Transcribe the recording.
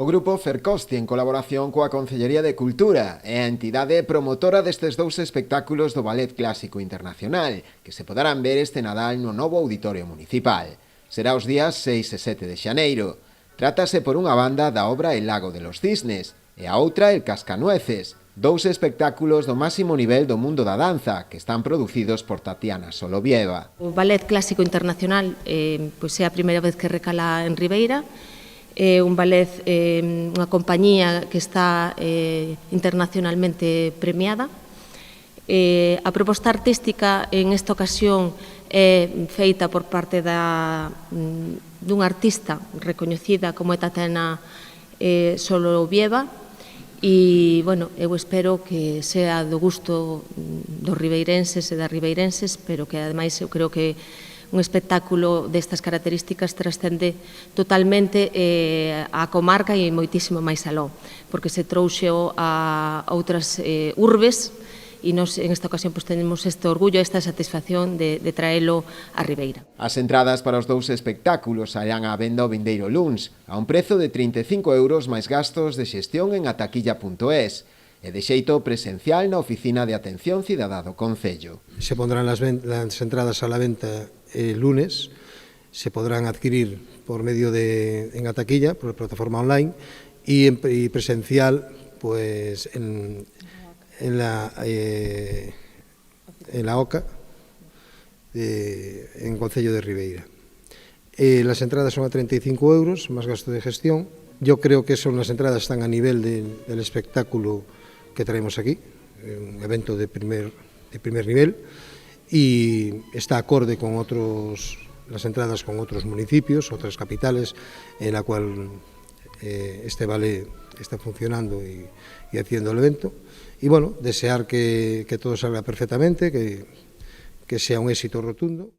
O grupo Fercosti, en colaboración coa Concellería de Cultura, é a entidade promotora destes dous espectáculos do Ballet Clásico Internacional, que se poderán ver este Nadal no novo Auditorio Municipal. Será os días 6 e 7 de xaneiro. Trátase por unha banda da obra El Lago de los Cisnes e a outra El Cascanueces, dous espectáculos do máximo nivel do mundo da danza que están producidos por Tatiana Solovieva. O Ballet Clásico Internacional é a primeira vez que recala en Ribeira. É un ballet, unha compañía que está internacionalmente premiada. A proposta artística en esta ocasión é feita por parte dunha artista recoñecida como é Tatiana Solovieva e, bueno, eu espero que sea do gusto dos ribeirenses e das ribeirenses, pero que, ademais, eu creo que un espectáculo destas características trascende totalmente a comarca e moitísimo máis aló, porque se trouxeo a outras urbes e nos, en esta ocasión, tenemos este orgullo, esta satisfacción de traelo a Ribeira. As entradas para os dous espectáculos sairán á venda o vindeiro luns, a un prezo de 35 € máis gastos de xestión en ataquilla.es, e de xeito presencial na Oficina de Atención Cidadá do Concello. Se pondrán las entradas a la venta el lunes, se podrán adquirir por medio de en Ataquilla, por plataforma online, y presencial pues en la OCA, en Concello de Ribeira. Las entradas son a 35 € más gasto de gestión. Yo creo que son las entradas están a nivel del espectáculo que traemos aquí, un evento de primer nivel, y está acorde con las entradas con otros municipios, otras capitales, en la cual este ballet está funcionando y haciendo el evento. Y bueno, desear que todo salga perfectamente, que sea un éxito rotundo.